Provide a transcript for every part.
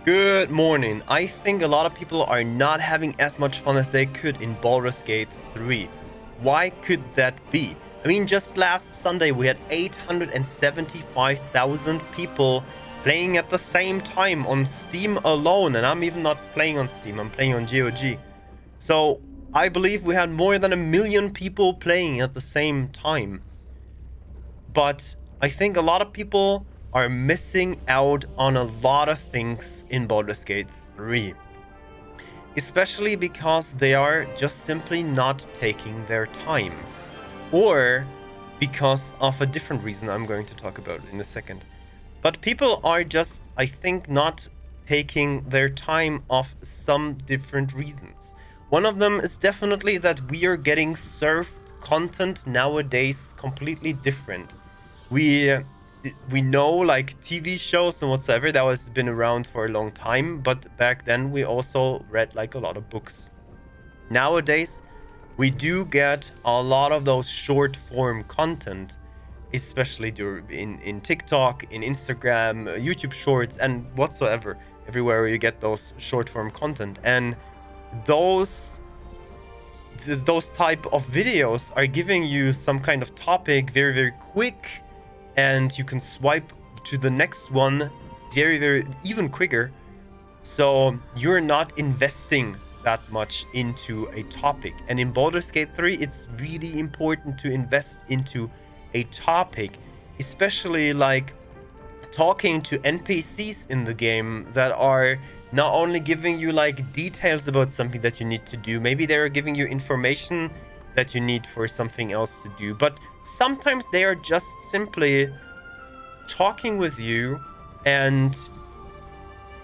Good morning. I think a lot of people are not having as much fun as they could in Baldur's Gate 3. Why could that be? I mean, just last Sunday we had 875,000 people playing at the same time on Steam alone, and I'm even not playing on Steam, I'm playing on GOG. So I believe we had more than 1 million people playing at the same time. But I think a lot of people are missing out on a lot of things in Baldur's Gate 3. Especially because they are just simply not taking their time. Or because of a different reason I'm going to talk about in a second. But people are just, I think, not taking their time of some different reasons. One of them is definitely that we are getting served content nowadays completely different. We know like TV shows and whatsoever that has been around for a long time, but back then we also read like a lot of books. Nowadays we do get a lot of those short form content, especially in TikTok, in Instagram, YouTube shorts and whatsoever, everywhere you get those short form content. And those type of videos are giving you some kind of topic very, very quick, and you can swipe to the next one very, very even quicker. So you're not investing that much into a topic. And in Baldur's Gate 3, it's really important to invest into a topic, especially like talking to NPCs in the game that are not only giving you like details about something that you need to do, maybe they're giving you information that you need for something else to do, but sometimes they are just simply talking with you and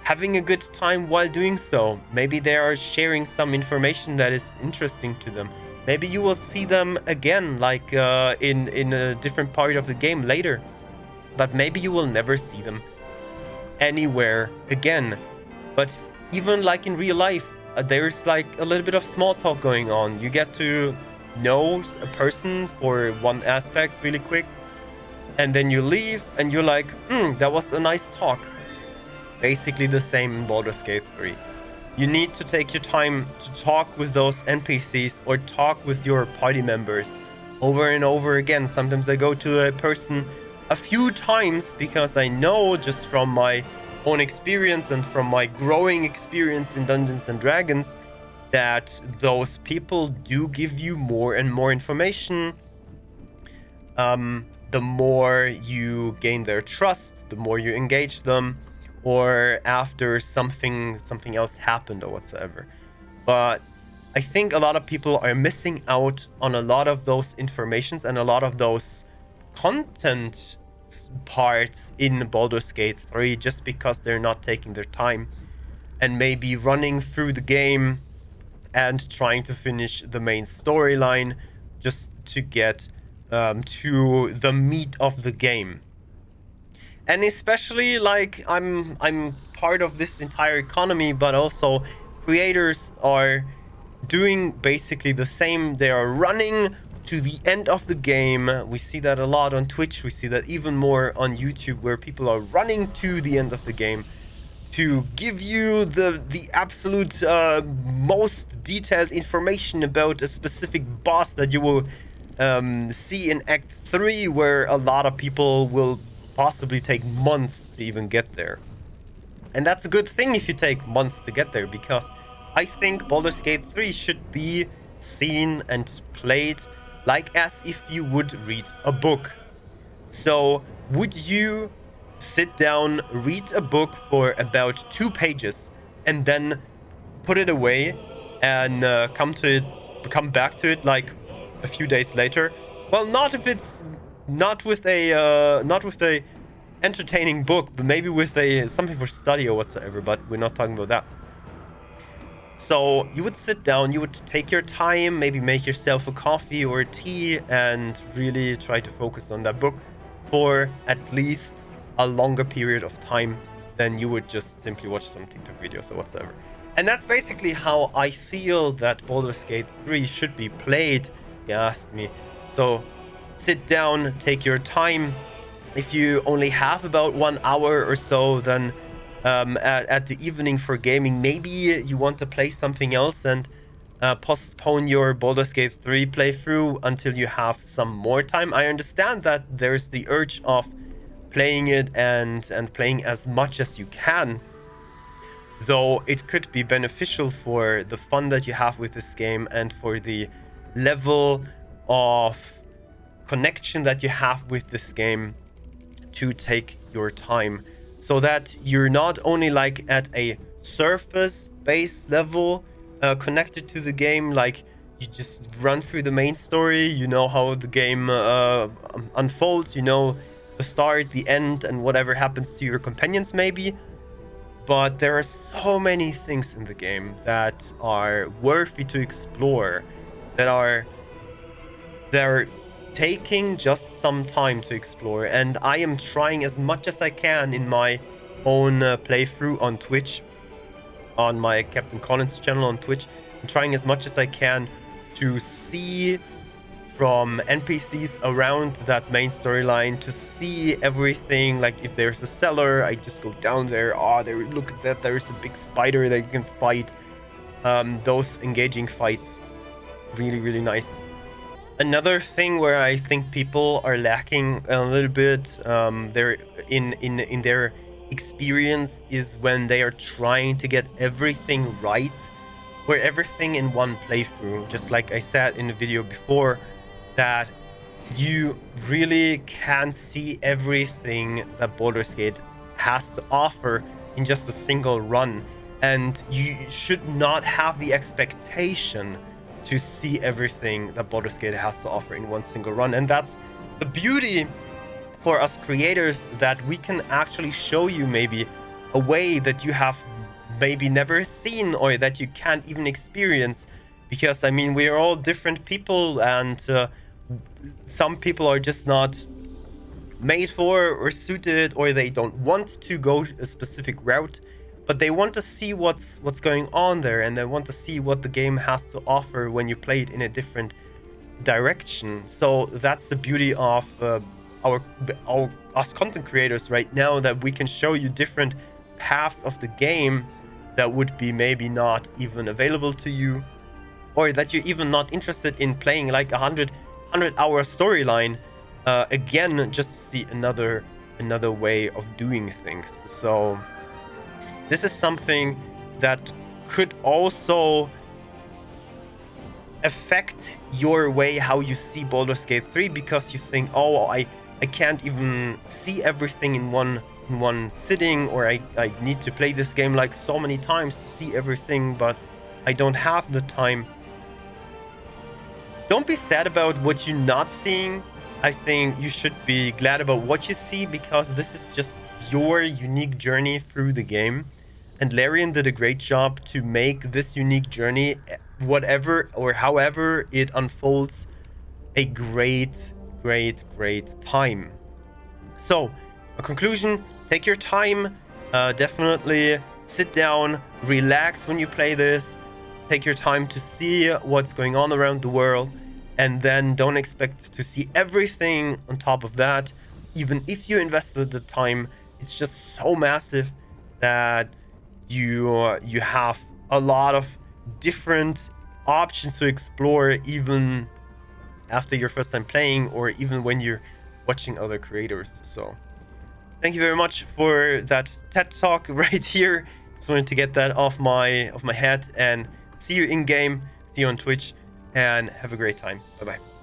having a good time while doing so. Maybe they are sharing some information that is interesting to them. Maybe you will see them again like in a different part of the game later, but maybe you will never see them anywhere again. But even like in real life, there's like a little bit of small talk going on. You get to know a person for one aspect really quick, and then you leave and you're like, that was a nice talk. Basically the same in Baldur's Gate 3. You need to take your time to talk with those NPCs or talk with your party members over and over again. Sometimes I go to a person a few times because I know just from my own experience and from my growing experience in Dungeons and Dragons that those people do give you more and more information. The more you gain their trust, the more you engage them, or after something else happened or whatsoever. But I think a lot of people are missing out on a lot of those informations and a lot of those content parts in Baldur's Gate 3 just because they're not taking their time and maybe running through the game and trying to finish the main storyline just to get to the meat of the game. And especially like I'm part of this entire economy, but also creators are doing basically the same. They are running to the end of the game. We see that a lot on Twitch. We see that even more on YouTube, where people are running to the end of the game to give you the absolute most detailed information about a specific boss that you will see in Act 3, where a lot of people will possibly take months to even get there. And that's a good thing if you take months to get there, because I think Baldur's Gate 3 should be seen and played like as if you would read a book. So would you sit down, read a book for about 2 pages, and then put it away and come back to it like a few days later? Well, not if it's not with a entertaining book, but maybe with something for study or whatsoever. But we're not talking about that. So you would sit down, you would take your time, maybe make yourself a coffee or a tea, and really try to focus on that book for at least a longer period of time than you would just simply watch some TikTok videos or whatsoever. And that's basically how I feel that Baldur's Gate 3 should be played, if you ask me. So sit down, take your time. If you only have about 1 hour or so, then at the evening for gaming. Maybe you want to play something else and postpone your Baldur's Gate 3 playthrough until you have some more time. I understand that there's the urge of playing it and playing as much as you can, though it could be beneficial for the fun that you have with this game and for the level of connection that you have with this game to take your time, so that you're not only like at a surface base level connected to the game, like you just run through the main story, you know how the game unfolds, you know the start, the end, and whatever happens to your companions maybe. But there are so many things in the game that are worthy to explore, that are taking just some time to explore. And I am trying as much as I can in my own playthrough on Twitch, on my Captain Collins channel on Twitch. I'm trying as much as I can to see from NPCs around that main storyline, to see everything. Like if there's a cellar, I just go down there. Oh, there, look at that, there's a big spider that you can fight. Those engaging fights, really, really nice. Another thing where I think people are lacking a little bit they're in their experience is when they are trying to get everything right, or everything in one playthrough. Just like I said in the video before, that you really can't see everything that Baldur's Gate has to offer in just a single run, and you should not have the expectation to see everything that Baldur's Gate has to offer in one single run. And that's the beauty for us creators, that we can actually show you maybe a way that you have maybe never seen, or that you can't even experience. Because I mean, we are all different people, and some people are just not made for or suited, or they don't want to go a specific route, but they want to see what's going on there, and they want to see what the game has to offer when you play it in a different direction. So that's the beauty of us content creators right now, that we can show you different paths of the game that would be maybe not even available to you, or that you're even not interested in playing like 100-hour storyline again, just to see another way of doing things. So this is something that could also affect your way how you see Baldur's Gate 3, because you think, oh, I can't even see everything in one sitting, or I need to play this game like so many times to see everything, but I don't have the time. Don't be sad about what you're not seeing. I think you should be glad about what you see, because this is just your unique journey through the game. And Larian did a great job to make this unique journey, whatever or however it unfolds, a great time. So, a conclusion: take your time, definitely sit down, relax when you play this, take your time to see what's going on around the world, and then don't expect to see everything on top of that. Even if you invested the time, it's just so massive that you have a lot of different options to explore, even after your first time playing, or even when you're watching other creators. So thank you very much for that TED talk right here. Just wanted to get that off my head, and see you in game, see you on Twitch, and have a great time. Bye bye.